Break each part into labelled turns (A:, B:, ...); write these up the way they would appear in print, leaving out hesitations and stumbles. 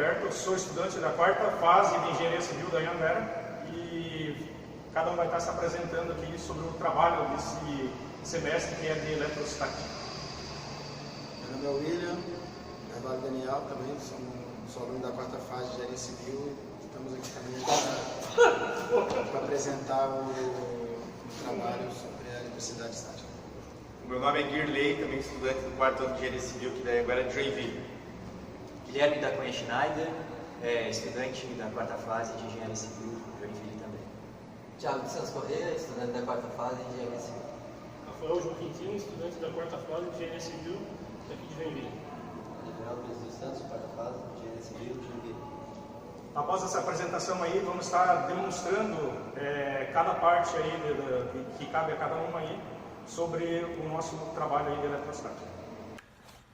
A: Roberto, sou estudante da quarta fase de Engenharia Civil da Anhanguera e cada um vai estar se apresentando aqui sobre o trabalho desse semestre que é de eletrostática.
B: Meu nome é William, trabalho Daniel também, sou aluno da quarta fase de Engenharia Civil. Estamos aqui também para apresentar o trabalho sobre a eletricidade estática.
C: O meu nome é Guirley, também estudante do quarto ano de Engenharia Civil, que daí agora é de Joinville.
D: Guilherme da Cunha Schneider, estudante da quarta fase de Engenharia Civil, Joinville também.
E: Thiago de Santos Correia, estudante da quarta fase de Engenharia Civil.
F: Rafael João Quintino, estudante da quarta fase de Engenharia Civil, daqui de Joinville.
E: Liberal Luiz dos Santos, quarta fase de Engenharia Civil, Joinville.
A: Após essa apresentação aí, vamos estar demonstrando cada parte aí que cabe a cada um aí sobre o nosso trabalho aí de eletrostática.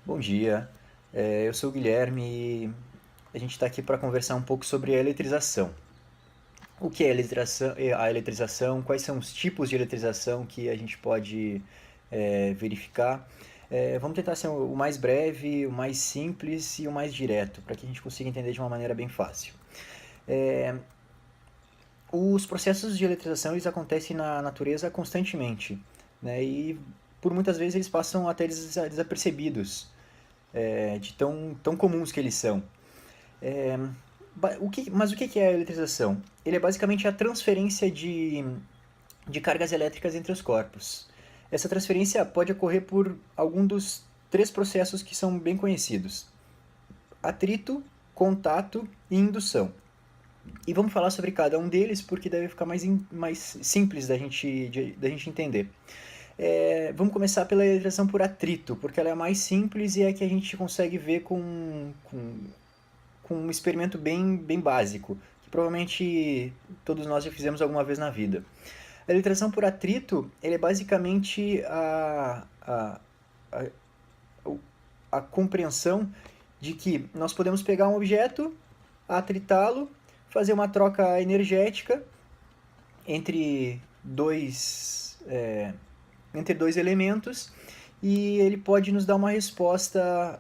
G: Bom dia, eu sou o Guilherme e a gente está aqui para conversar um pouco sobre a eletrização. O que é a eletrização, quais são os tipos de eletrização que a gente pode verificar. Vamos tentar ser o mais breve, o mais simples e o mais direto, para que a gente consiga entender de uma maneira bem fácil. Os processos de eletrização eles acontecem na natureza constantemente, né? E por muitas vezes eles passam até desapercebidos, de tão comuns que eles são. Mas o que é a eletrização? Ele é basicamente a transferência de cargas elétricas entre os corpos. Essa transferência pode ocorrer por algum dos 3 processos que são bem conhecidos: atrito, contato e indução. E vamos falar sobre cada um deles porque deve ficar mais simples da gente entender. Vamos começar pela eletrização por atrito, porque ela é a mais simples e é a que a gente consegue ver com um experimento bem básico, que provavelmente todos nós já fizemos alguma vez na vida. A eletrização por atrito ele é basicamente a compreensão de que nós podemos pegar um objeto, atritá-lo, fazer uma troca energética entre dois elementos e ele pode nos dar uma resposta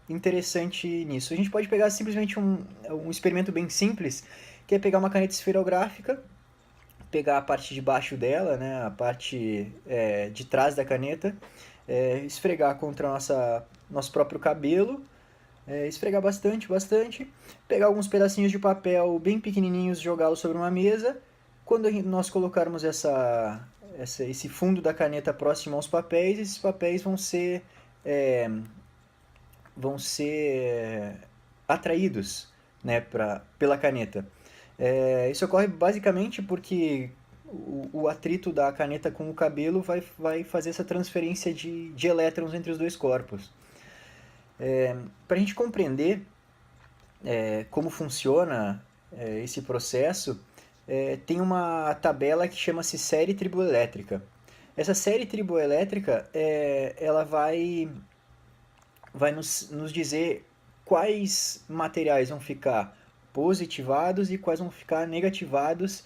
G: interessante nisso. A gente pode pegar simplesmente um experimento bem simples, que é pegar uma caneta esferográfica, pegar a parte de baixo dela, né, a parte de trás da caneta, esfregar contra nosso próprio cabelo, esfregar bastante, pegar alguns pedacinhos de papel bem pequenininhos, jogá-los sobre uma mesa. Quando nós colocarmos esse fundo da caneta próximo aos papéis, esses papéis vão ser atraídos, né, pela caneta. Isso ocorre basicamente porque o atrito da caneta com o cabelo vai fazer essa transferência de elétrons entre os dois corpos. Para a gente compreender como funciona esse processo, tem uma tabela que chama-se série triboelétrica. Essa série triboelétrica ela vai nos dizer quais materiais vão ficar positivados e quais vão ficar negativados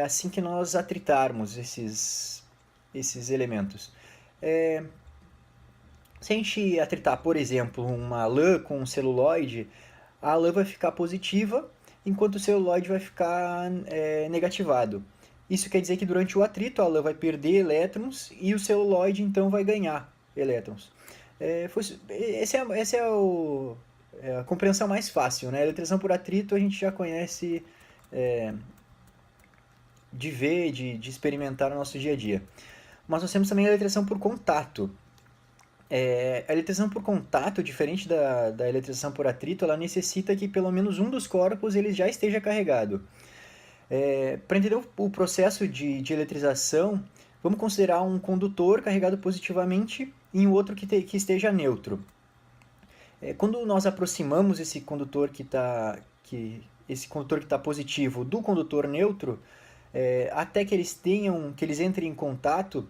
G: assim que nós atritarmos esses elementos. Se a gente atritar, por exemplo, uma lã com celuloide, a lã vai ficar positiva, enquanto o celuloide vai ficar negativado. Isso quer dizer que durante o atrito a lã vai perder elétrons e o celuloide então vai ganhar elétrons. Essa é a compreensão mais fácil, né? A eletrização por atrito a gente já conhece de ver, de experimentar no nosso dia a dia. Mas nós temos também a eletrização por contato. A eletrização por contato, diferente da eletrização por atrito, ela necessita que pelo menos um dos corpos ele já esteja carregado. Para entender o processo de eletrização, vamos considerar um condutor carregado positivamente e um outro que esteja neutro. Quando nós aproximamos esse condutor que está positivo do condutor neutro, até que eles entrem em contato,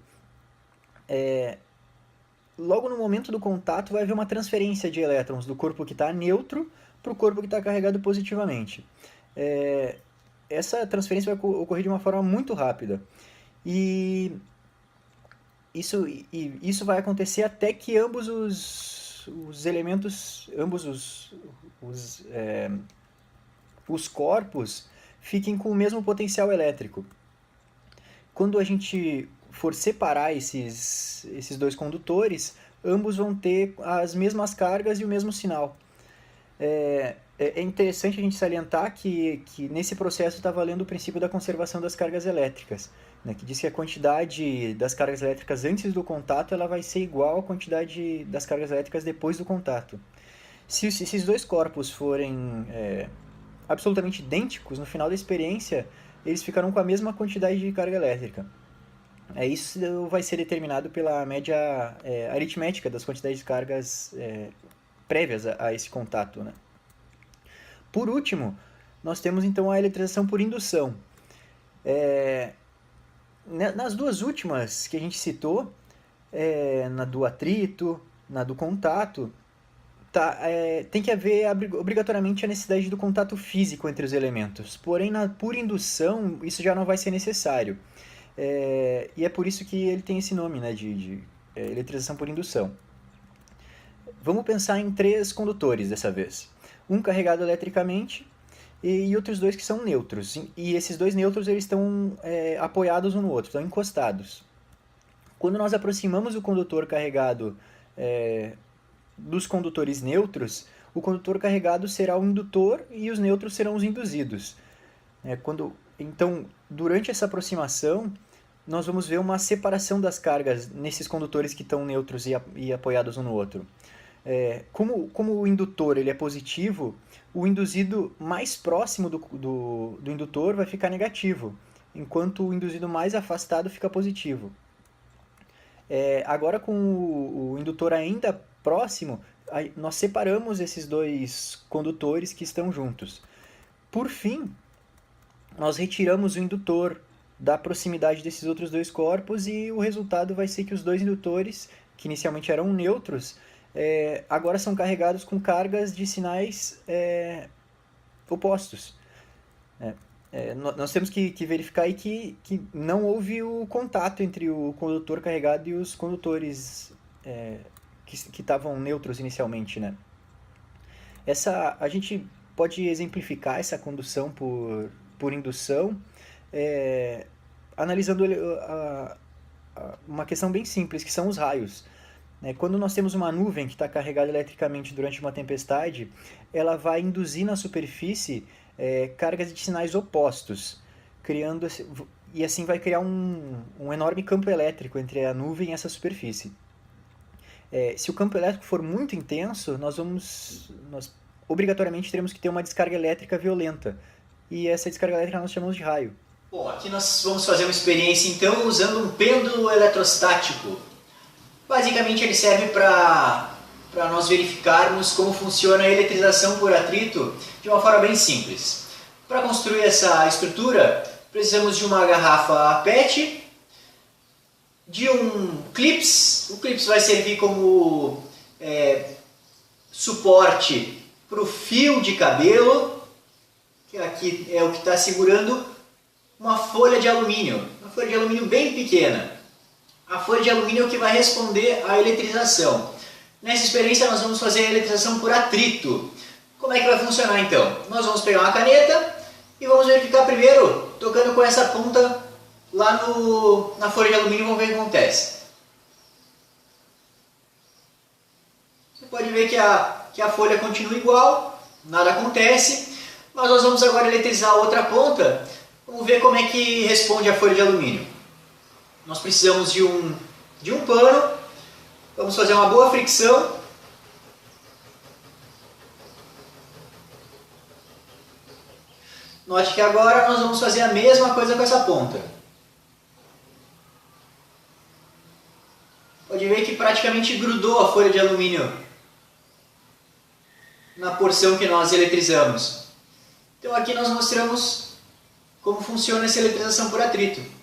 G: logo no momento do contato vai haver uma transferência de elétrons do corpo que está neutro para o corpo que está carregado positivamente. Essa transferência vai ocorrer de uma forma muito rápida. E isso vai acontecer até que ambos os elementos, ambos os corpos fiquem com o mesmo potencial elétrico. Quando a gente for separar esses dois condutores, ambos vão ter as mesmas cargas e o mesmo sinal. É interessante a gente salientar que nesse processo está valendo o princípio da conservação das cargas elétricas, né, que diz que a quantidade das cargas elétricas antes do contato ela vai ser igual à quantidade das cargas elétricas depois do contato. Se esses dois corpos forem absolutamente idênticos, no final da experiência, eles ficarão com a mesma quantidade de carga elétrica. Isso vai ser determinado pela média aritmética das quantidades de cargas prévias a esse contato, né? Por último, nós temos então a eletrização por indução. Nas duas últimas que a gente citou, na do atrito, na do contato, tem que haver obrigatoriamente a necessidade do contato físico entre os elementos. Porém, por indução, isso já não vai ser necessário. E é por isso que ele tem esse nome, né, de eletrização por indução. Vamos pensar em 3 condutores dessa vez. Um carregado eletricamente e outros 2 que são neutros. E esses 2 neutros eles estão apoiados um no outro, estão encostados. Quando nós aproximamos o condutor carregado dos condutores neutros, o condutor carregado será o indutor e os neutros serão os induzidos. Então, durante essa aproximação, nós vamos ver uma separação das cargas nesses condutores que estão neutros e apoiados um no outro. Como o indutor ele é positivo, o induzido mais próximo do indutor vai ficar negativo, enquanto o induzido mais afastado fica positivo. Agora, com o indutor ainda próximo, nós separamos esses 2 condutores que estão juntos. Por fim, nós retiramos o indutor da proximidade desses outros 2 corpos e o resultado vai ser que os 2 indutores, que inicialmente eram neutros, agora são carregados com cargas de sinais opostos. Nós temos que verificar aí que não houve o contato entre o condutor carregado e os condutores que estavam neutros inicialmente, né? A gente pode exemplificar essa condução por indução analisando uma questão bem simples, que são os raios. Quando nós temos uma nuvem que está carregada eletricamente durante uma tempestade, ela vai induzir na superfície cargas de sinais opostos, e assim vai criar um enorme campo elétrico entre a nuvem e essa superfície. Se o campo elétrico for muito intenso, nós obrigatoriamente teremos que ter uma descarga elétrica violenta, e essa descarga elétrica nós chamamos de raio.
D: Bom, aqui nós vamos fazer uma experiência então usando um pêndulo eletrostático. Basicamente ele serve para nós verificarmos como funciona a eletrização por atrito de uma forma bem simples. Para construir essa estrutura, precisamos de uma garrafa PET, de um clips. O clips vai servir como suporte para o fio de cabelo, que aqui é o que está segurando uma folha de alumínio. Uma folha de alumínio bem pequena. A folha de alumínio é o que vai responder à eletrização. Nessa experiência nós vamos fazer a eletrização por atrito. Como é que vai funcionar então? Nós vamos pegar uma caneta e vamos verificar primeiro, tocando com essa ponta lá na folha de alumínio, vamos ver o que acontece. Você pode ver que a folha continua igual, nada acontece, mas nós vamos agora eletrizar a outra ponta, vamos ver como é que responde a folha de alumínio. Nós precisamos de um pano, vamos fazer uma boa fricção. Note que agora nós vamos fazer a mesma coisa com essa ponta. Pode ver que praticamente grudou a folha de alumínio na porção que nós eletrizamos. Então aqui nós mostramos como funciona essa eletrização por atrito.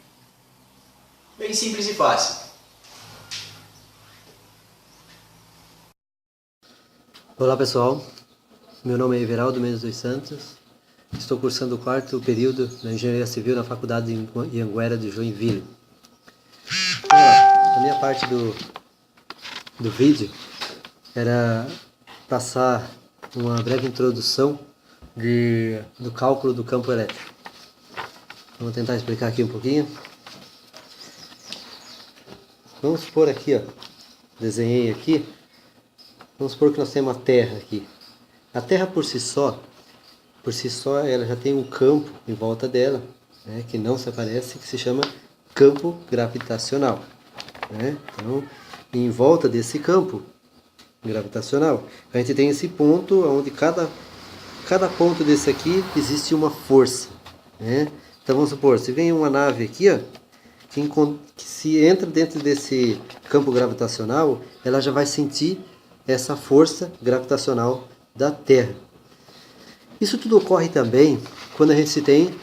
D: Bem simples e fácil.
E: Olá pessoal, meu nome é Everaldo Mendes dos Santos, estou cursando o 4º período da Engenharia Civil na Faculdade de Anhanguera de Joinville. A minha parte do vídeo era passar uma breve introdução do cálculo do campo elétrico. Vamos tentar explicar aqui um pouquinho. Vamos supor aqui, ó, desenhei aqui, vamos supor que nós temos a Terra aqui. A Terra por si só, ela já tem um campo em volta dela, né, que não se aparece, que se chama campo gravitacional. Né? Então, em volta desse campo gravitacional, a gente tem esse ponto onde cada ponto desse aqui existe uma força. Né? Então vamos supor, se vem uma nave aqui, ó, que se entra dentro desse campo gravitacional, ela já vai sentir essa força gravitacional da Terra. Isso tudo ocorre também quando a gente tem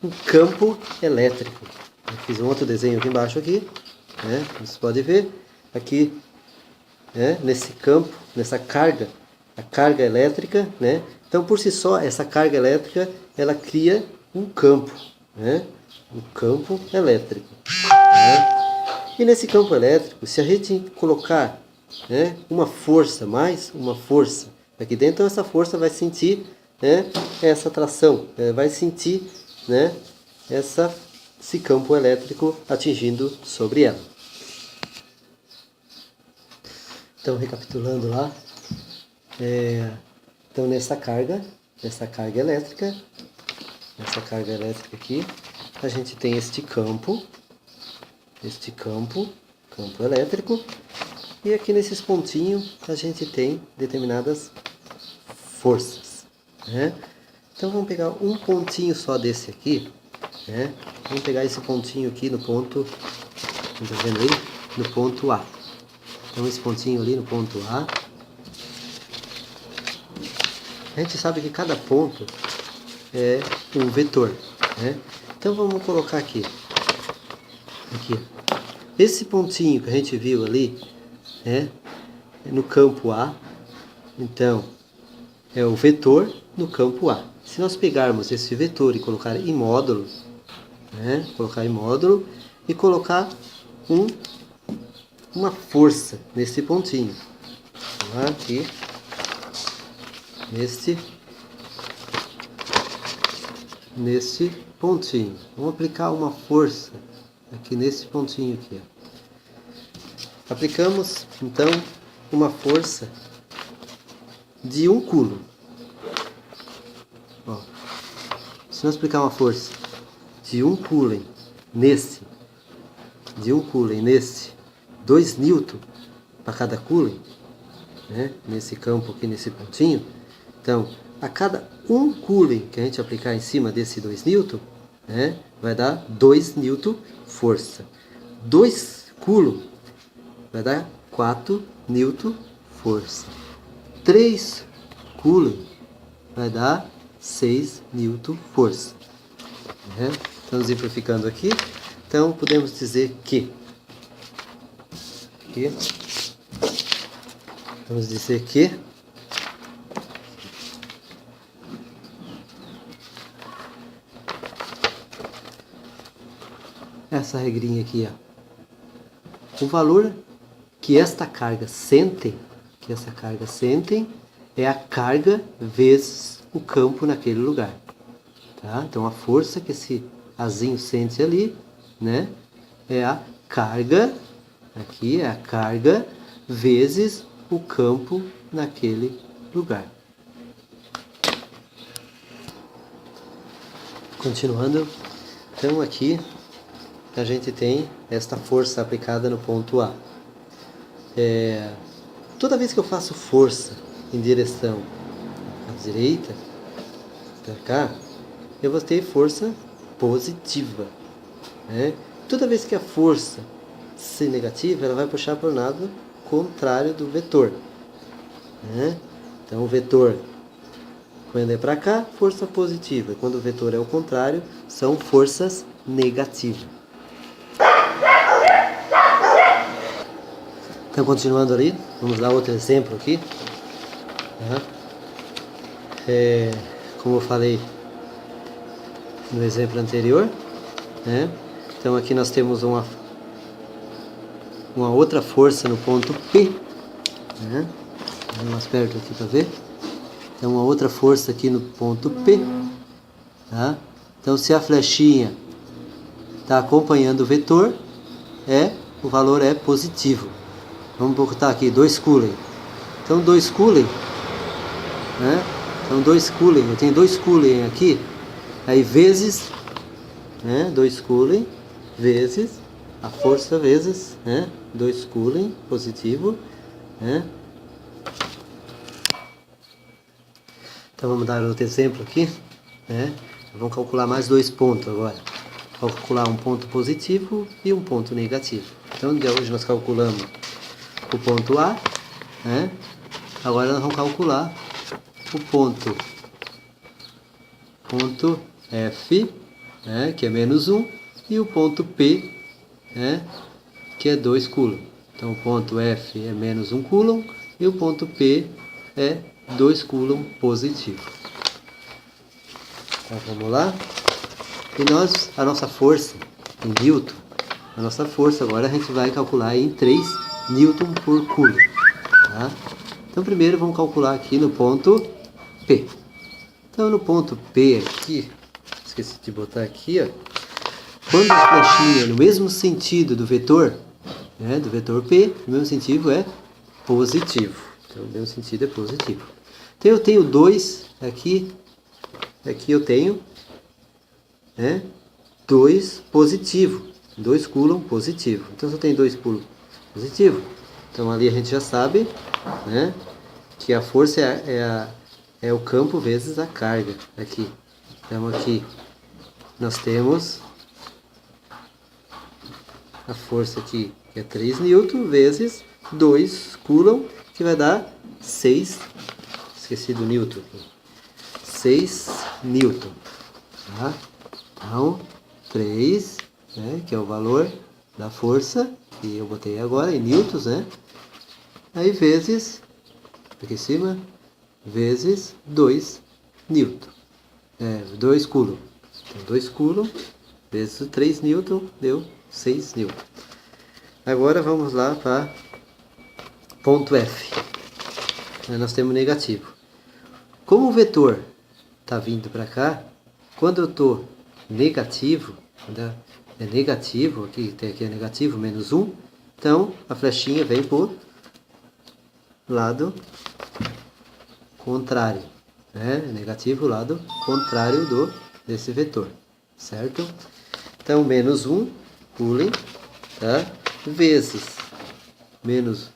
E: um campo elétrico. Eu fiz um outro desenho aqui embaixo aqui, né? Você pode ver aqui, né? Nesse campo, nessa carga, a carga elétrica, né? Então por si só essa carga elétrica ela cria um campo, né? Um campo elétrico. Né? E nesse campo elétrico, se a gente colocar, né, uma força mais uma força aqui dentro, então essa força vai sentir, né, essa atração, vai sentir, né, esse campo elétrico atingindo sobre ela. Então, recapitulando lá, então nessa carga elétrica aqui, a gente tem este campo elétrico, e aqui nesses pontinhos a gente tem determinadas forças, né? Então vamos pegar um pontinho só desse aqui, né? Vamos pegar esse pontinho aqui no ponto, tá vendo aí? No ponto A. Então esse pontinho ali no ponto A, a gente sabe que cada ponto é um vetor, né? Então vamos colocar aqui. Esse pontinho que a gente viu ali, né, no campo A, então é o vetor no campo A. Se nós pegarmos esse vetor e colocar em módulo, né, e colocar uma força nesse pontinho, aqui, nesse pontinho, vamos aplicar uma força aqui nesse pontinho aqui, ó. Aplicamos então uma força de 1 coulomb. Ó, se nós aplicar uma força de 1 coulomb nesse, 2 newton para cada coulomb, né, nesse campo aqui, nesse pontinho, então a cada 1 coulomb que a gente aplicar em cima desse 2 newton, né, vai dar 2 newton força. 2 coulomb vai dar 4 newton força. 3 coulomb vai dar 6 newton força. Estamos simplificando aqui. Então podemos dizer que essa regrinha aqui, ó, o valor que essa carga sentem é a carga vezes o campo naquele lugar, tá? Então a força que esse azinho sente ali, né, é a carga, aqui é a carga vezes o campo naquele lugar. Continuando, então aqui a gente tem esta força aplicada no ponto A. Toda vez que eu faço força em direção à direita, para cá, eu vou ter força positiva, né? Toda vez que a força ser negativa, ela vai puxar para o lado contrário do vetor, né? Então o vetor, quando é para cá, força positiva. Quando o vetor é o contrário, são forças negativas. Então, continuando ali, vamos dar outro exemplo aqui. Como eu falei no exemplo anterior, né? Então aqui nós temos uma outra força no ponto P, né? Vamos mais perto aqui para ver. tem uma outra força aqui no ponto P. Tá? Então, se a flechinha está acompanhando o vetor, o valor é positivo. Vamos botar aqui 2 Coulomb. Então 2 Coulomb, né? Então 2 Coulomb, eu tenho 2 Coulomb aqui, aí vezes, né? 2 Coulomb vezes a força vezes, né? 2 Coulomb positivo, né? Então vamos dar outro exemplo aqui, né? Vamos calcular mais 2 pontos agora. Calcular um ponto positivo e um ponto negativo. Então, hoje nós calculamos o ponto A, né? Agora nós vamos calcular o ponto F, né? Que é menos 1, e o ponto P, né? Que é 2 Coulomb. Então, o ponto F é menos 1 Coulomb e o ponto P é 2 Coulomb positivo. Então, vamos lá. E a nossa força em Newton, a nossa força agora a gente vai calcular em 3 Newton por Coulomb. Tá? Então primeiro vamos calcular aqui no ponto P. Então no ponto P aqui, esqueci de botar aqui, ó, quando a flechinha no mesmo sentido do vetor, né, do vetor P, no mesmo sentido é positivo. Então o mesmo sentido é positivo. Então eu tenho 2 aqui eu tenho, né, 2 positivo, 2 Coulomb positivo. Então se eu tenho 2 Coulomb positivo, então ali a gente já sabe, né, que a força é o campo vezes a carga aqui. Então aqui nós temos a força aqui, que é 3 Newton vezes 2 Coulomb, que vai dar 6, esqueci do Newton aqui, 6 Newton. Tá? Então, 3, né, que é o valor da força, que eu botei agora em newtons, né? Aí vezes, aqui em cima, vezes 2 Newton. 2 Coulomb. Então, 2 Coulomb vezes 3 Newton deu 6 Newton. Agora vamos lá para ponto F. Aí nós temos negativo. Como o vetor está vindo para cá, quando eu estou negativo, quando é negativo, aqui é negativo, menos 1, então a flechinha vem por lado contrário, né? Negativo, lado contrário desse vetor, certo? Então, menos 1 Coulomb, tá? Vezes menos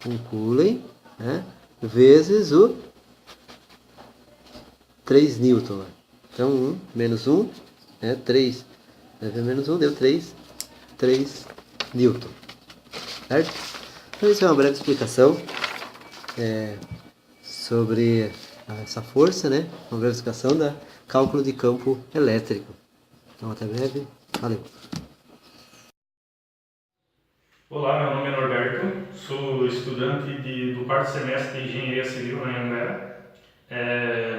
E: 1 Coulomb, né? Vezes o 3 Newton. Então, 1 menos 1 é 3. Menos 1 deu 3 Newton. Certo? Então, isso é uma breve explicação sobre essa força, né? Uma breve explicação da cálculo de campo elétrico. Então, até breve. Valeu!
A: Olá, meu nome é Norberto, sou estudante do quarto semestre de Engenharia Civil na Anhanguera.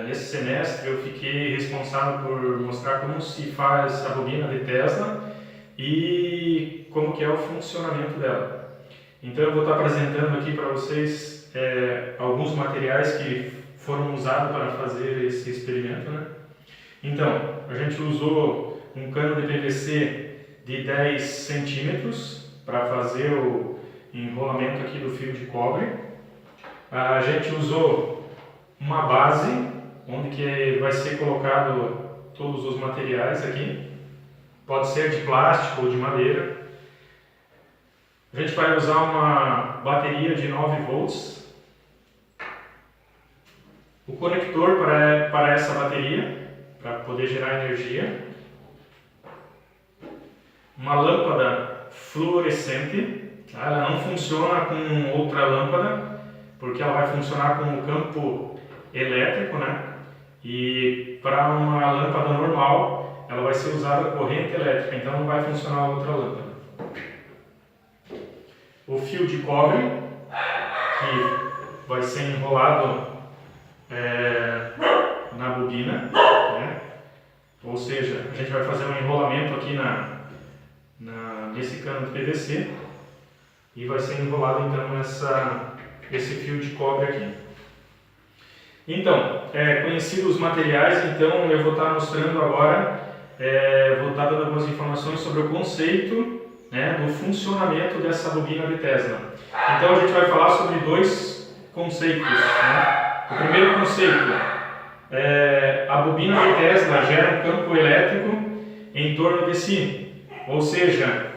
A: Nesse semestre eu fiquei responsável por mostrar como se faz a bobina de Tesla e como que é o funcionamento dela. Então eu vou estar apresentando aqui para vocês alguns materiais que foram usados para fazer esse experimento, né? Então, a gente usou um cano de PVC de 10 centímetros para fazer o enrolamento aqui do fio de cobre. A gente usou uma base, onde que vai ser colocado todos os materiais aqui. Pode ser de plástico ou de madeira. A gente vai usar uma bateria de 9 volts. O conector para essa bateria, para poder gerar energia. Uma lâmpada fluorescente, tá? Ela não funciona com outra lâmpada, porque ela vai funcionar com o campo elétrico, né? E para uma lâmpada normal, ela vai ser usada corrente elétrica, então não vai funcionar outra lâmpada. O fio de cobre, que vai ser enrolado na bobina, né? Ou seja, a gente vai fazer um enrolamento aqui nesse cano de PVC e vai ser enrolado então esse fio de cobre aqui. Então, conhecidos os materiais, então eu vou estar mostrando agora, vou estar dando algumas informações sobre o conceito, né, do funcionamento dessa bobina de Tesla. Então a gente vai falar sobre dois conceitos, né? O primeiro conceito a bobina de Tesla gera um campo elétrico em torno de si, ou seja,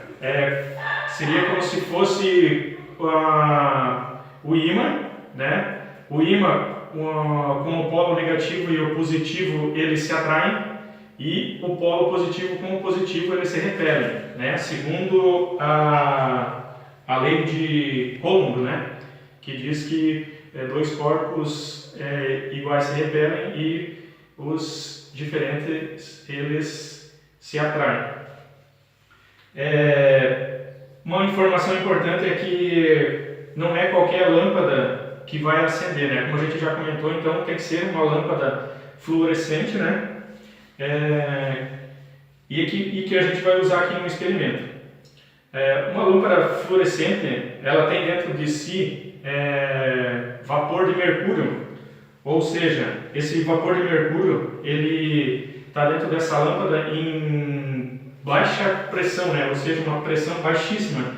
A: seria como se fosse o ímã, né? O ímã com o polo negativo e o positivo eles se atraem, e o polo positivo com o positivo eles se repelem, né? Segundo a lei de Coulomb, né? Que diz que dois corpos iguais se repelem e os diferentes eles se atraem. Uma informação importante é que não é qualquer lâmpada que vai acender, né? Como a gente já comentou, então tem que ser uma lâmpada fluorescente, né? E que a gente vai usar aqui no experimento. Uma lâmpada fluorescente, ela tem dentro de si vapor de mercúrio, ou seja, esse vapor de mercúrio ele está dentro dessa lâmpada em baixa pressão, né? Ou seja, uma pressão baixíssima,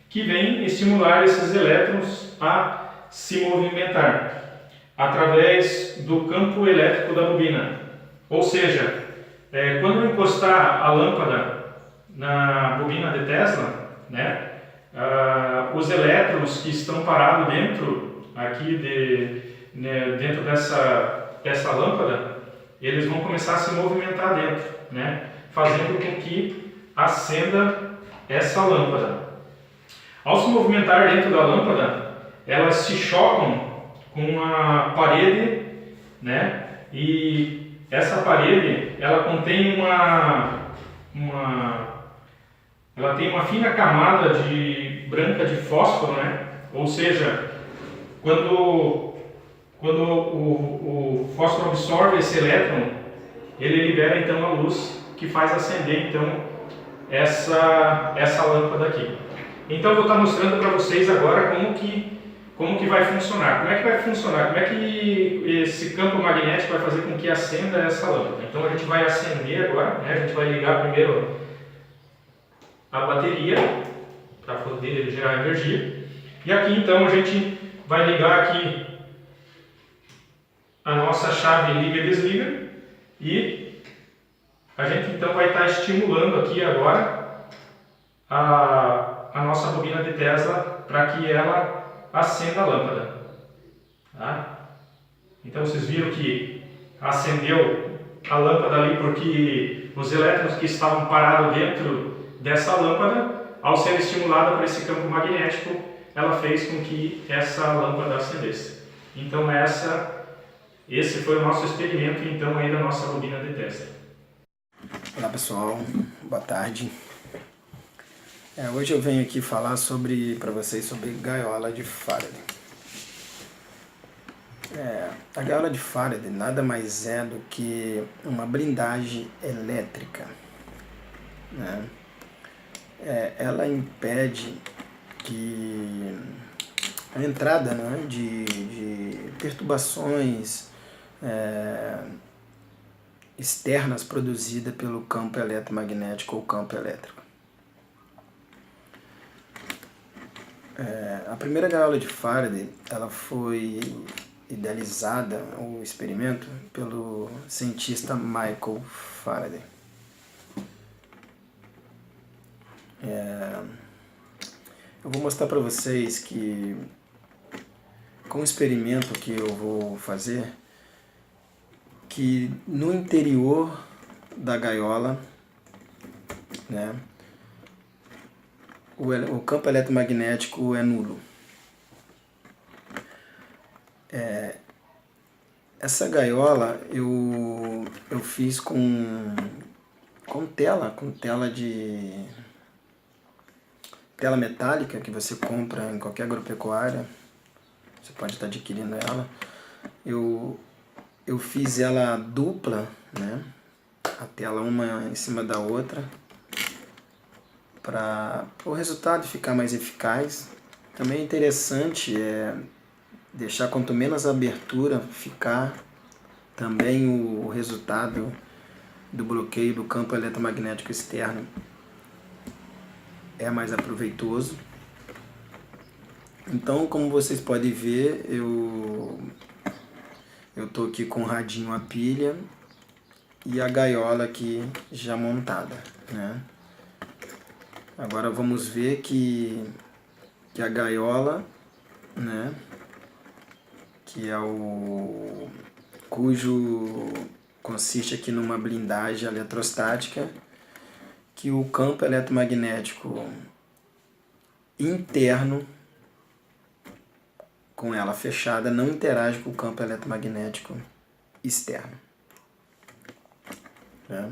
A: que vem estimular esses elétrons a se movimentar através do campo elétrico da bobina. Ou seja, quando eu encostar a lâmpada na bobina de Tesla, né, os elétrons que estão parados dentro aqui dentro dessa lâmpada, eles vão começar a se movimentar dentro, né, fazendo com que acenda essa lâmpada. Ao se movimentar dentro da lâmpada, elas se chocam com a parede, né, e essa parede ela contém ela tem uma fina camada branca de fósforo, né? Ou seja, quando o fósforo absorve esse elétron, ele libera então a luz que faz acender então essa lâmpada aqui. Então eu vou estar mostrando para vocês agora como que vai funcionar. Como é que vai funcionar? Como é que esse campo magnético vai fazer com que acenda essa lâmpada? Então a gente vai acender agora, né? A gente vai ligar primeiro a bateria para poder gerar energia. E aqui então a gente vai ligar aqui a nossa chave liga e desliga, e a gente então vai estar estimulando aqui agora a nossa bobina de Tesla para que ela acenda a lâmpada. Tá? Então vocês viram que acendeu a lâmpada ali porque os elétrons que estavam parados dentro dessa lâmpada, ao ser estimulada por esse campo magnético, ela fez com que essa lâmpada acendesse. Então esse foi o nosso experimento então aí da nossa bobina de Tesla.
B: Olá pessoal, boa tarde. Hoje eu venho aqui falar para vocês sobre gaiola de Faraday. A gaiola de Faraday nada mais é do que uma blindagem elétrica, né? Ela impede que a entrada, né, de perturbações externas produzidas pelo campo eletromagnético ou campo elétrico. A primeira gaiola de Faraday ela foi idealizada, o experimento, pelo cientista Michael Faraday. Eu vou mostrar para vocês que com o experimento que eu vou fazer, que no interior da gaiola, né, o campo eletromagnético é nulo. Essa gaiola eu fiz com tela metálica que você compra em qualquer agropecuária. Você pode estar adquirindo ela. Eu fiz ela dupla, né? A tela uma em cima da outra, para o resultado ficar mais eficaz. Também é interessante deixar quanto menos abertura ficar, também o resultado do bloqueio do campo eletromagnético externo é mais aproveitoso. Então, como vocês podem ver, eu estou aqui com o radinho a pilha e a gaiola aqui já montada, né? Agora vamos ver que a gaiola, né, que é cujo consiste aqui numa blindagem eletrostática, que o campo eletromagnético interno com ela fechada não interage com o campo eletromagnético externo. Né?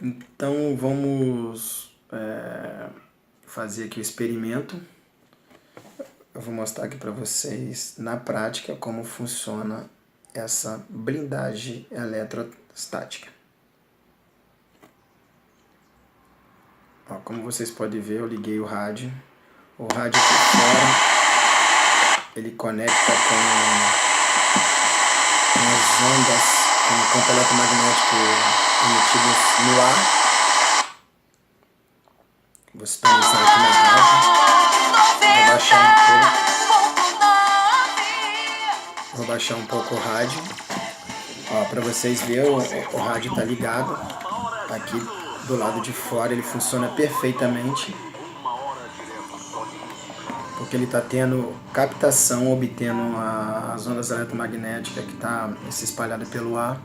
B: Então vamos fazer aqui o experimento. Eu vou mostrar aqui para vocês na prática como funciona essa blindagem eletrostática. Ó, como vocês podem ver, eu liguei o rádio. O rádio aqui fora, ele conecta com as ondas, com o campo eletromagnético emitido no ar. Vou sintonizar aqui na rádio. Vou baixar um pouco o rádio. Para vocês verem, o rádio está ligado. Aqui do lado de fora ele funciona perfeitamente, porque ele está tendo captação, obtendo as ondas eletromagnéticas que está se espalhada pelo ar,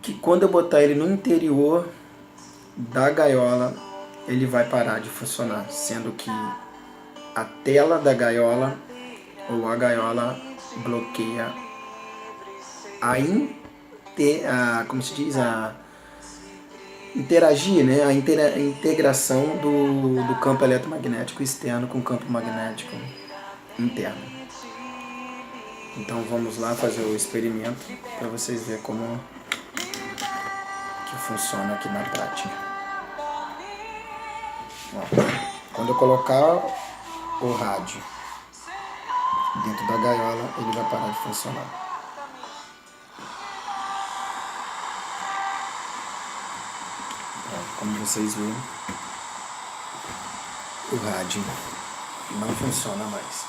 B: que quando eu botar ele no interior da gaiola, ele vai parar de funcionar, sendo que a tela da gaiola ou a gaiola bloqueia como se diz, interagir, né? A integração do campo eletromagnético externo com o campo magnético interno. Então vamos lá fazer o experimento para vocês verem como que funciona aqui na prática. Quando eu colocar o rádio dentro da gaiola, ele vai parar de funcionar. Como vocês viram, o rádio não funciona mais,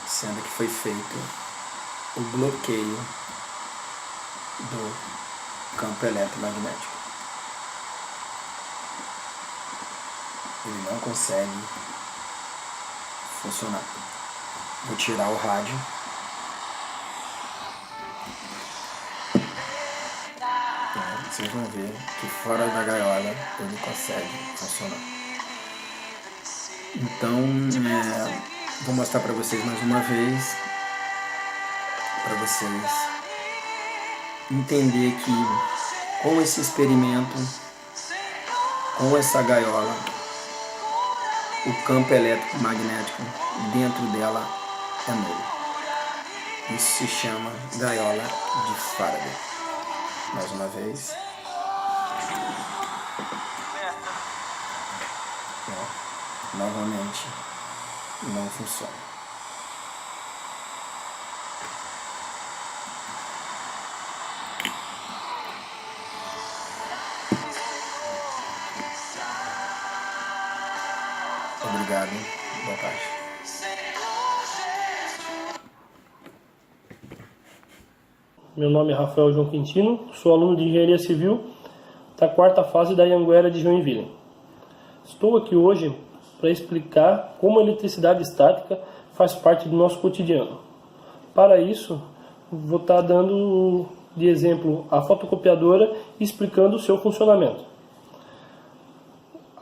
B: sendo que foi feito o bloqueio do campo eletromagnético. Ele não consegue funcionar. Vou tirar o rádio. Vocês vão ver que fora da gaiola ele consegue funcionar. Então, vou mostrar para vocês mais uma vez, para vocês entender que com esse experimento, com essa gaiola, o campo eletromagnético dentro dela é nulo. Isso se chama gaiola de Faraday. Mais uma vez. Novamente, não funciona. Obrigado. Boa tarde.
F: Meu nome é Rafael João Quintino, sou aluno de Engenharia Civil da 4ª fase da Anhanguera de Joinville. Estou aqui hoje para explicar como a eletricidade estática faz parte do nosso cotidiano. Para isso, vou estar dando de exemplo a fotocopiadora e explicando o seu funcionamento.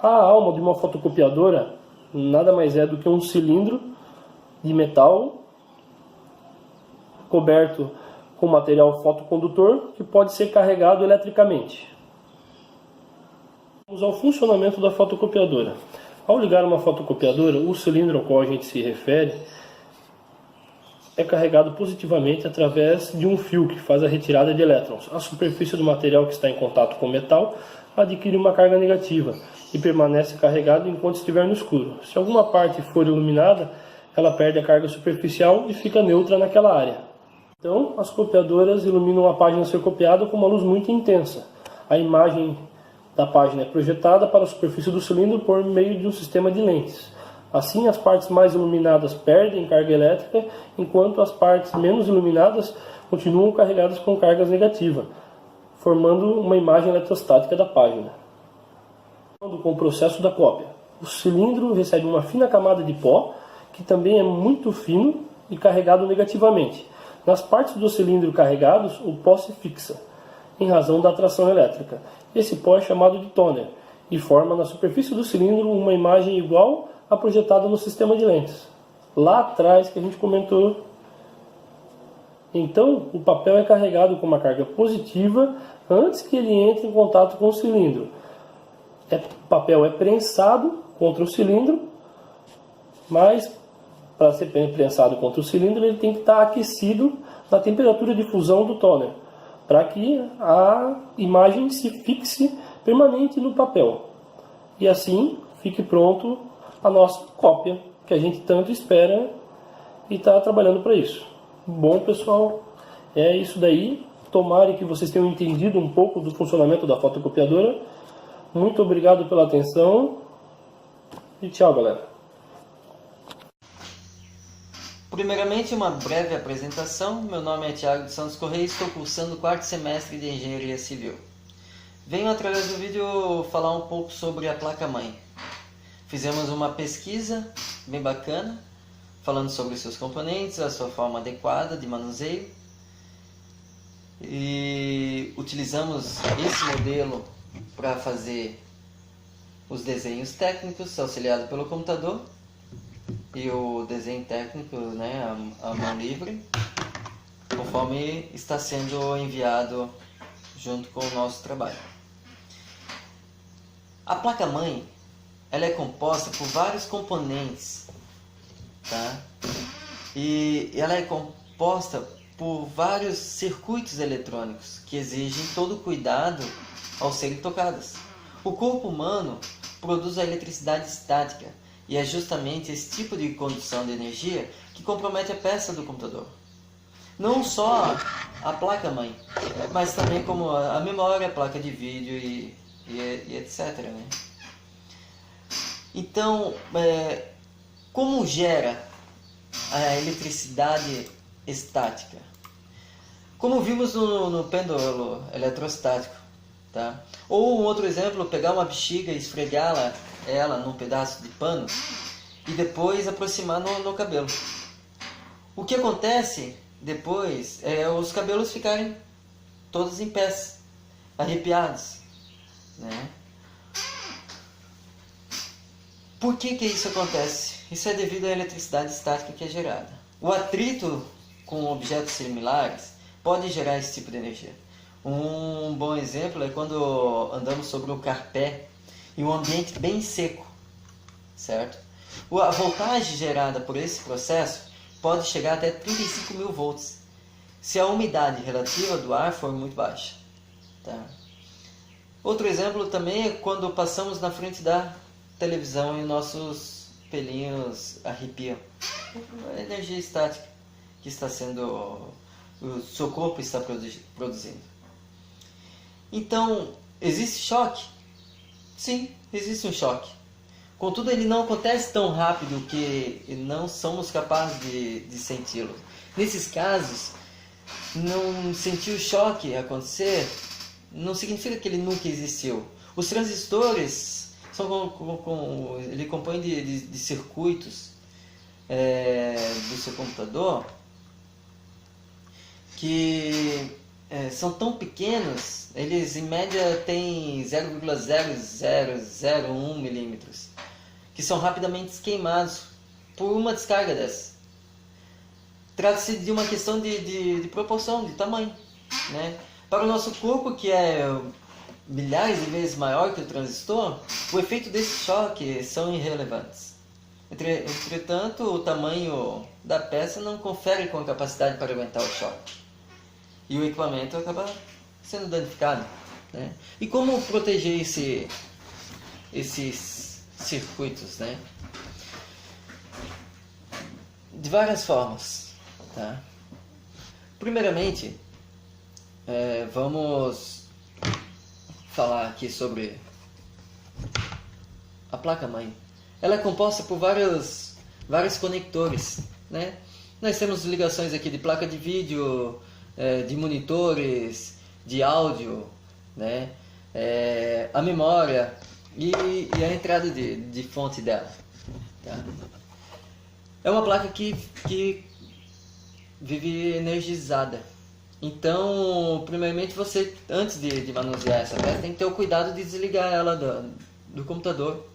F: A alma de uma fotocopiadora nada mais é do que um cilindro de metal coberto com material fotocondutor que pode ser carregado eletricamente. Vamos ao funcionamento da fotocopiadora. Ao ligar uma fotocopiadora, o cilindro ao qual a gente se refere é carregado positivamente através de um fio que faz a retirada de elétrons. A superfície do material que está em contato com o metal adquire uma carga negativa e permanece carregado enquanto estiver no escuro. Se alguma parte for iluminada, ela perde a carga superficial e fica neutra naquela área. Então, as copiadoras iluminam a página a ser copiada com uma luz muito intensa. A imagem da página é projetada para a superfície do cilindro por meio de um sistema de lentes. Assim, as partes mais iluminadas perdem carga elétrica, enquanto as partes menos iluminadas continuam carregadas com cargas negativas, formando uma imagem eletrostática da página. Com o processo da cópia, o cilindro recebe uma fina camada de pó, que também é muito fino e carregado negativamente. Nas partes do cilindro carregados, o pó se fixa, em razão da atração elétrica. Esse pó é chamado de toner e forma na superfície do cilindro uma imagem igual à projetada no sistema de lentes. Lá atrás que a gente comentou. Então, o papel é carregado com uma carga positiva antes que ele entre em contato com o cilindro. O papel é prensado contra o cilindro, mas para ser prensado contra o cilindro ele tem que estar aquecido na temperatura de fusão do toner, para que a imagem se fixe permanente no papel. E assim fique pronto a nossa cópia, que a gente tanto espera e está trabalhando para isso. Bom, pessoal, é isso daí. Tomara que vocês tenham entendido um pouco do funcionamento da fotocopiadora. Muito obrigado pela atenção e tchau, galera.
H: Primeiramente, uma breve apresentação. Meu nome é Thiago de Santos Correia e estou cursando o 4º semestre de Engenharia Civil. Venho através do vídeo falar um pouco sobre a placa-mãe. Fizemos uma pesquisa bem bacana, falando sobre os seus componentes, a sua forma adequada de manuseio. E utilizamos esse modelo para fazer os desenhos técnicos, auxiliado pelo computador, e o desenho técnico, né, a mão livre, conforme está sendo enviado junto com o nosso trabalho. A placa-mãe, ela é composta por vários componentes, tá? E ela é composta por vários circuitos eletrônicos que exigem todo cuidado ao serem tocadas. O corpo humano produz a eletricidade estática e é justamente esse tipo de condução de energia que compromete a peça do computador. Não só a placa-mãe, mas também como a memória, a placa de vídeo e etc. Né? Então, como gera a eletricidade estática? Como vimos no pêndulo eletrostático. Tá? Ou um outro exemplo, pegar uma bexiga e esfregá-la num pedaço de pano e depois aproximar no cabelo. O que acontece depois é os cabelos ficarem todos em pés, arrepiados. Né? Por que isso acontece? Isso é devido à eletricidade estática que é gerada. O atrito com objetos similares pode gerar esse tipo de energia. Um bom exemplo é quando andamos sobre um carpé em um ambiente bem seco, certo? A voltagem gerada por esse processo pode chegar até 35.000 volts, se a umidade relativa do ar for muito baixa. Tá? Outro exemplo também é quando passamos na frente da televisão e nossos pelinhos arrepiam. A energia estática que está sendo, o seu corpo está produzindo. Então, existe choque? Sim, existe um choque. Contudo, ele não acontece tão rápido que não somos capazes de senti-lo. Nesses casos, não sentir o choque acontecer não significa que ele nunca existiu. Os transistores ele compõe de circuitos do seu computador que são tão pequenos, eles em média têm 0,0001 milímetros, que são rapidamente queimados por uma descarga dessa. Trata-se de uma questão de proporção, de tamanho. Né? Para o nosso corpo, que é milhares de vezes maior que o transistor, o efeito desse choque são irrelevantes. Entretanto, o tamanho da peça não confere com a capacidade para aguentar o choque. E o equipamento acaba sendo danificado. Né? E como proteger esses circuitos, né? De várias formas, tá? Primeiramente, vamos falar aqui sobre a placa-mãe. Ela é composta por vários conectores, né? Nós temos ligações aqui de placa de vídeo, de monitores, de áudio, né? A memória e a entrada de fonte dela, tá? É uma placa que vive energizada. Então, primeiramente, você, antes de manusear essa peça, tem que ter o cuidado de desligar ela do computador,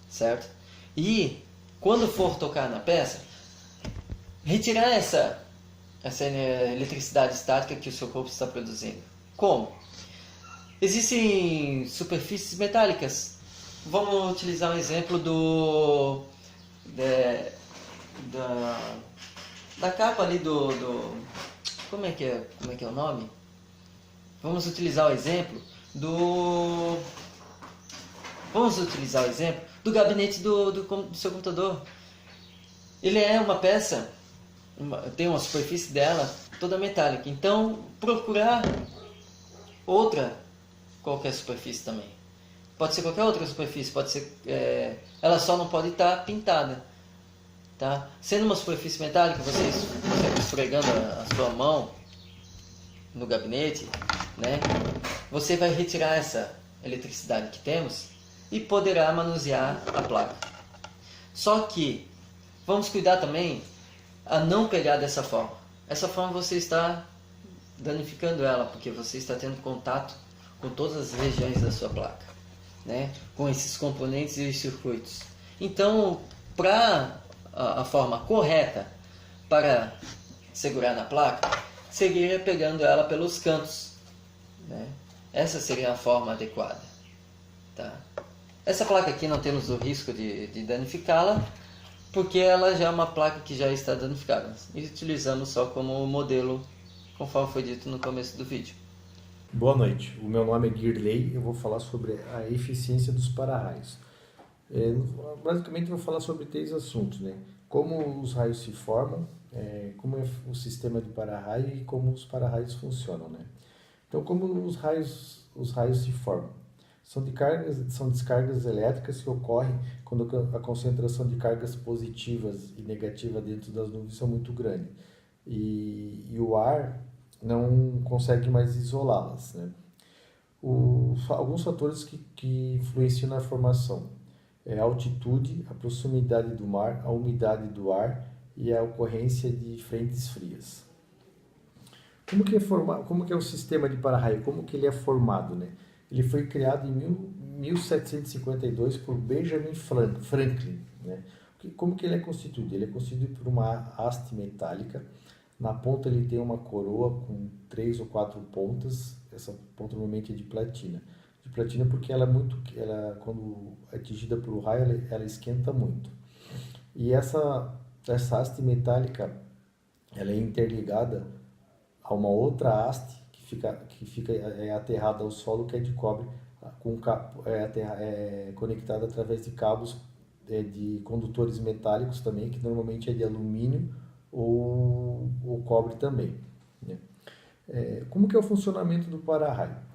H: certo? E, quando for tocar na peça, retirar essa eletricidade estática que o seu corpo está produzindo. Como? Existem superfícies metálicas. Vamos utilizar um exemplo da capa ali como é que é o nome? Vamos utilizar o exemplo do gabinete do seu computador. Ele é uma peça, tem uma superfície dela toda metálica. Então, procurar qualquer superfície também. Pode ser qualquer outra superfície, pode ser, ela só não pode estar pintada, tá? Sendo uma superfície metálica, você esfregando a sua mão no gabinete, né? Você vai retirar essa eletricidade que temos e poderá manusear a placa. Só que vamos cuidar também a não pegar dessa forma. Essa forma você está danificando ela, porque você está tendo contato com todas as regiões da sua placa, né? Com esses componentes e os circuitos. Então, para a forma correta para segurar na placa, seria pegando ela pelos cantos, né? Essa seria a forma adequada, tá? Essa placa aqui não temos o risco de danificá-la, porque ela já é uma placa que já está danificada. E utilizamos só como modelo, conforme foi dito no começo do vídeo.
I: Boa noite, o meu nome é Girley, eu vou falar sobre a eficiência dos para-raios. Basicamente eu vou falar sobre 3 assuntos, né? Como os raios se formam, como é o sistema de para-raio e como os para-raios funcionam, né? Então, como os raios se formam? São descargas elétricas que ocorrem quando a concentração de cargas positivas e negativas dentro das nuvens são muito grande. E o ar não consegue mais isolá-las, né? Alguns fatores que influenciam na formação a altitude, a proximidade do mar, a umidade do ar e a ocorrência de frentes frias. Como que é o sistema de para-raio? Como que ele é formado, né? Ele foi criado em 1752 por Benjamin Franklin, né? Como que ele é constituído? Ele é constituído por uma haste metálica. Na ponta ele tem uma coroa com 3 ou 4 pontas. Essa ponta normalmente é de platina. De platina porque quando atingida por raio, ela esquenta muito. E essa haste metálica, ela é interligada a uma outra haste que fica aterrada ao solo, que é de cobre, conectada através de cabos de condutores metálicos também, que normalmente é de alumínio ou cobre também, né? Como que é o funcionamento do para-raio?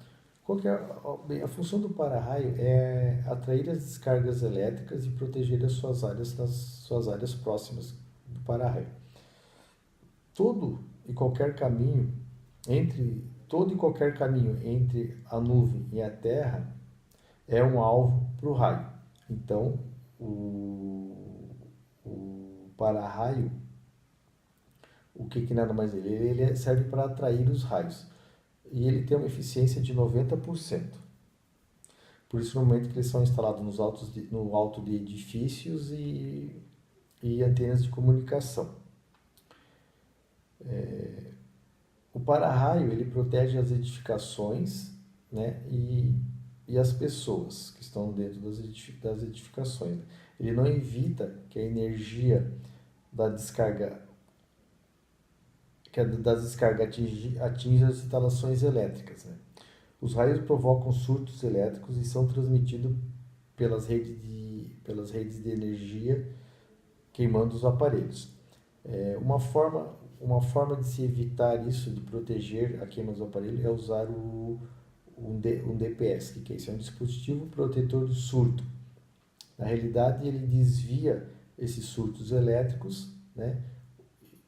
I: A função do para-raio é atrair as descargas elétricas e proteger as suas áreas próximas do para-raio. Todo e qualquer caminho entre a nuvem e a terra é um alvo para o raio. Então, o para-raio, o que nada mais ele serve para atrair os raios. E ele tem uma eficiência de 90%. Por isso, no momento que eles são instalados no alto de edifícios e antenas de comunicação. O para-raio ele protege as edificações, né, e as pessoas que estão dentro das edificações. Ele não evita que a energia das descargas atinja as instalações elétricas, né? Os raios provocam surtos elétricos e são transmitidos pelas redes de energia queimando os aparelhos. Uma forma de se evitar isso, de proteger a queima dos aparelhos, é usar um DPS, que é isso? É um dispositivo protetor do surto. Na realidade, ele desvia esses surtos elétricos, né?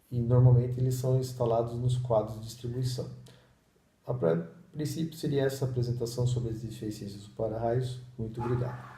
I: E normalmente eles são instalados nos quadros de distribuição. A princípio seria essa apresentação sobre as deficiências dos para-raios. Muito obrigado.